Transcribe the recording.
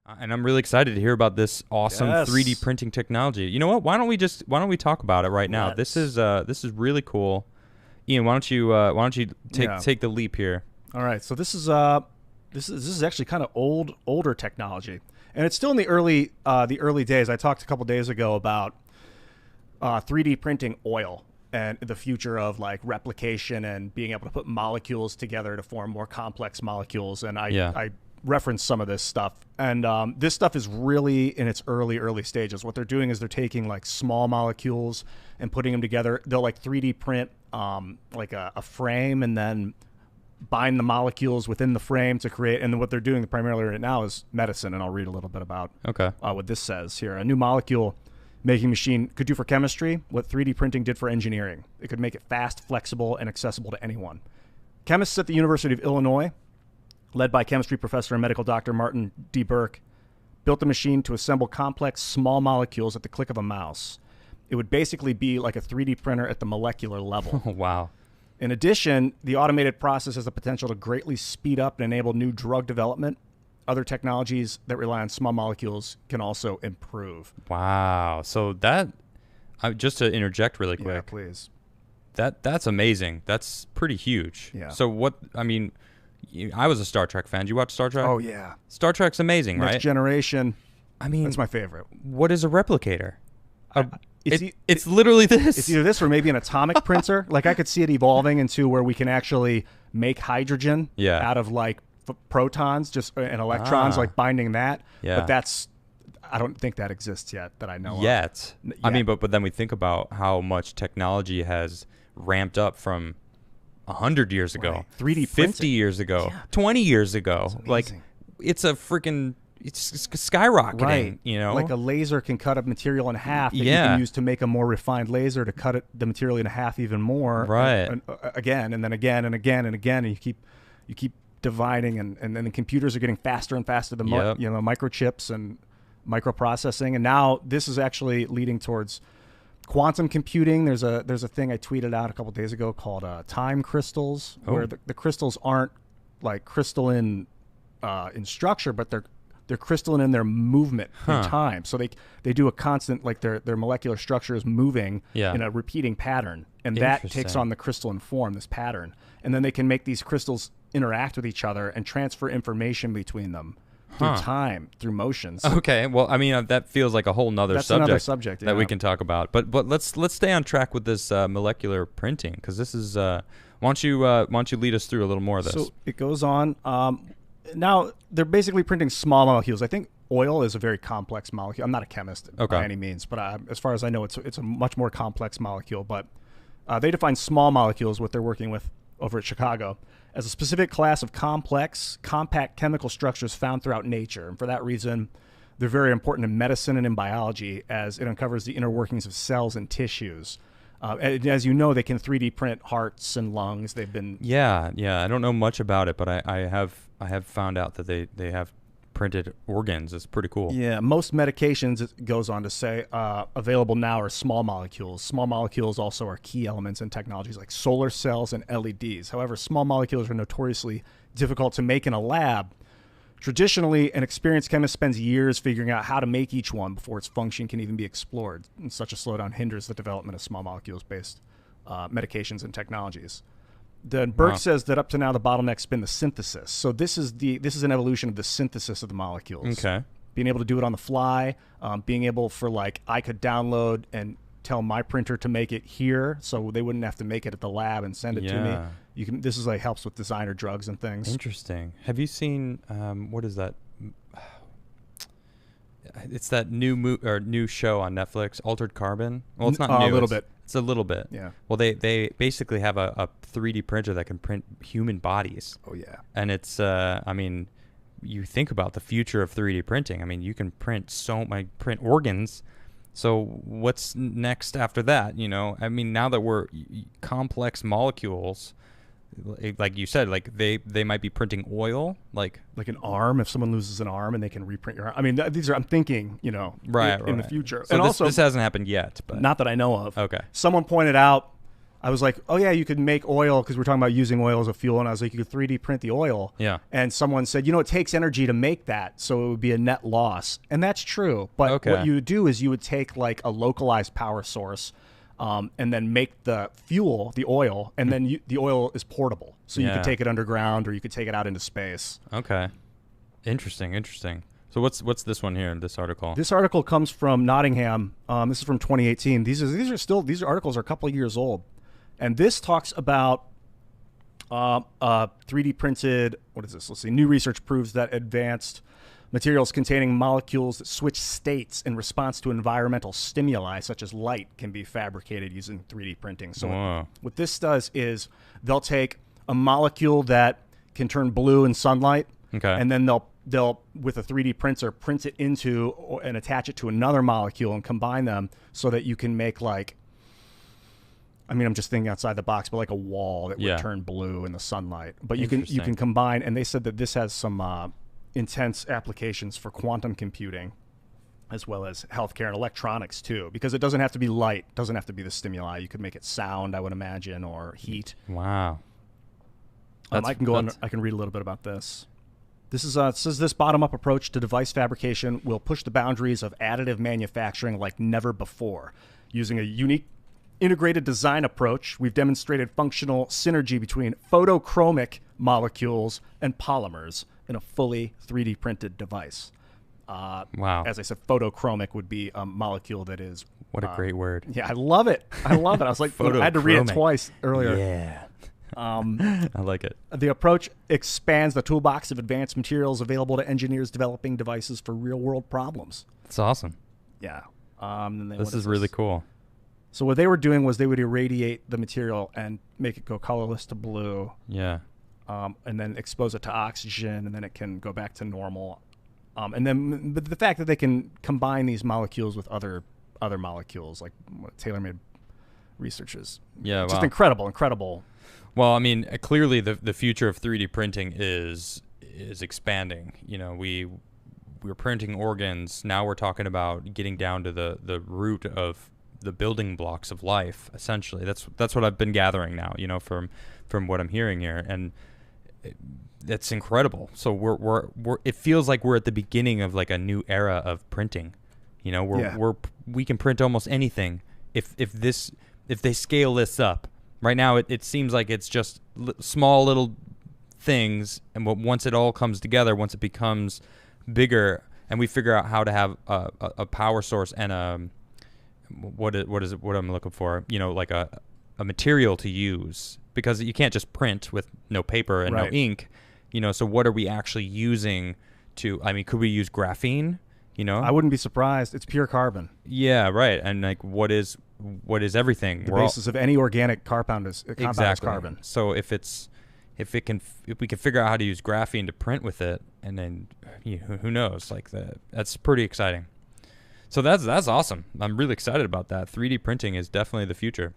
And I'm really excited to hear about this awesome Yes. 3D printing technology. You know what? Why don't we talk about it right now? Let's. This is really cool. Ian, why don't you take Yeah. take the leap here? All right. So this is actually kind of older technology, and it's still in the early days. I talked a couple days ago about 3D printing oil and the future of like replication and being able to put molecules together to form more complex molecules. And I referenced some of this stuff. And this stuff is really in its early stages. What they're doing is they're taking like small molecules and putting them together. They'll like 3D print like a frame and then bind the molecules within the frame to create. And then what they're doing primarily right now is medicine. And I'll read a little bit about what this says here. A new molecule making machine could do for chemistry what 3D printing did for engineering. It could make it fast, flexible, and accessible to anyone. Chemists at the University of Illinois, led by chemistry professor and medical doctor Martin D. Burke, built a machine to assemble complex small molecules at the click of a mouse. It would basically be like a 3D printer at the molecular level. Wow. In addition, the automated process has the potential to greatly speed up and enable new drug development. Other technologies that rely on small molecules can also improve. Wow. So just to interject really quick. Yeah, please. That's amazing. That's pretty huge. Yeah. So I was a Star Trek fan. Did you watch Star Trek? Oh, yeah. Star Trek's amazing, Next right? Generation. I mean, That's my favorite. what is a replicator? It's literally this. It's either this or maybe an atomic printer. Like I could see it evolving into where we can actually make hydrogen out of like protons and electrons, like binding that. Yeah. But I don't think that exists yet that I know Yet. of. I mean, but then we think about how much technology has ramped up from 100 years ago, Right. 3D 50 printing. years ago, Yeah. 20 years ago. That's Like, amazing. it's skyrocketing, Right. you know? Like a laser can cut a material in half that you Yeah. can use to make a more refined laser to cut the material in half even more. Right. And again, and then again and again and again, and you keep dividing, and then the computers are getting faster and faster. The Yep. microchips and microprocessing, and now this is actually leading towards quantum computing. There's a thing I tweeted out a couple days ago called time crystals, where the crystals aren't like crystalline in structure, but they're crystalline in their movement in time. So they do a constant, like their molecular structure is moving in a repeating pattern, and that takes Interesting. on the crystalline form, this pattern, and then they can make these crystals interact with each other and transfer information between them through time, through motions. Okay, well, I mean, that feels like a whole nother That's subject, another subject, that we yeah. can talk about. But let's stay on track with this molecular printing, because this is. Why don't you lead us through a little more of this? So it goes on. Now they're basically printing small molecules. I think oil is a very complex molecule. I'm not a chemist by any means, but as far as I know, it's a much more complex molecule. But they define small molecules, what they're working with over at Chicago, as a specific class of complex, compact chemical structures found throughout nature. And for that reason, they're very important in medicine and in biology, as it uncovers the inner workings of cells and tissues. And as you know, they can 3D print hearts and lungs. They've been Yeah. I don't know much about it, but I have found out that they have printed organs. It's pretty cool. Yeah, most medications, it goes on to say, available now are small molecules. Small molecules also are key elements in technologies like solar cells and LEDs. However, small molecules are notoriously difficult to make in a lab. Traditionally, an experienced chemist spends years figuring out how to make each one before its function can even be explored. And such a slowdown hinders the development of small molecules-based medications and technologies. Then Burke says that up to now the bottleneck's been the synthesis. So this is an evolution of the synthesis of the molecules. Okay. Being able to do it on the fly, being able for like I could download and tell my printer to make it here, so they wouldn't have to make it at the lab and send it to me. You can. This is like helps with designer drugs and things. Interesting. Have you seen what is that? It's that new show on Netflix, Altered Carbon. Well, it's not new. A little bit. It's a little bit. Yeah. Well, they basically have a 3D printer that can print human bodies. Oh yeah. And it's I mean, you think about the future of 3D printing. I mean, you can print print organs. So what's next after that? You know, I mean, now that we're complex molecules, like you said, like they might be printing oil, like an arm. If someone loses an arm and they can reprint your arm. I mean, these are, I'm thinking, in the future. So and this also, hasn't happened yet, but not that I know of. Okay. Someone pointed out, I was like, oh yeah, you could make oil, because we're talking about using oil as a fuel, and I was like, you could 3D print the oil. Yeah. And someone said, it takes energy to make that, so it would be a net loss, and that's true. But what you would do is you would take like a localized power source, and then make the fuel, the oil, and then the oil is portable, so you could take it underground or you could take it out into space. Okay. Interesting. So what's this one here? This article. This article comes from Nottingham. This is from 2018. These articles are a couple of years old, and this talks about 3D printed. What is this? Let's see. New research proves that advanced materials containing molecules that switch states in response to environmental stimuli, such as light, can be fabricated using 3D printing. So what this does is they'll take a molecule that can turn blue in sunlight, and then they'll with a 3D printer print it into and attach it to another molecule and combine them so that you can make like, I mean, I'm just thinking outside the box, but like a wall that would turn blue in the sunlight. But you can combine, and they said that this has some intense applications for quantum computing, as well as healthcare and electronics too, because it doesn't have to be light, doesn't have to be the stimuli. You could make it sound, I would imagine, or heat. Wow. I can go on. I can read a little bit about this. This is it says this bottom-up approach to device fabrication will push the boundaries of additive manufacturing like never before. Using a unique integrated design approach, we've demonstrated functional synergy between photochromic molecules and polymers in a fully 3D printed device. Wow. As I said, photochromic would be a molecule that is... What a great word. Yeah, I love it. I was like, I had to read it twice earlier. Yeah. I like it. The approach expands the toolbox of advanced materials available to engineers developing devices for real-world problems. That's awesome. Yeah. This is really cool. So what they were doing was they would irradiate the material and make it go colorless to blue. Yeah. And then expose it to oxygen, and then it can go back to normal. And then but the fact that they can combine these molecules with other molecules, like what tailor-made research is just incredible. Well, I mean, clearly the future of 3D printing is expanding. We're printing organs. Now we're talking about getting down to the root of the building blocks of life. Essentially, that's what I've been gathering now. From what I'm hearing here, and that's incredible. So we're it feels like we're at the beginning of like a new era of printing. We can print almost anything if they scale this up. Right now, it seems like it's just small little things, and once it all comes together, once it becomes bigger, and we figure out how to have a power source and what I'm looking for, like a material to use, because you can't just print with no paper and no ink, So what are we actually using to? I mean, could we use graphene? I wouldn't be surprised. It's pure carbon. Yeah, right. And like, what is everything? The basis of any organic compound is carbon. So if we can figure out how to use graphene to print with it, and then who knows? Like that's pretty exciting. So that's awesome. I'm really excited about that. 3D printing is definitely the future.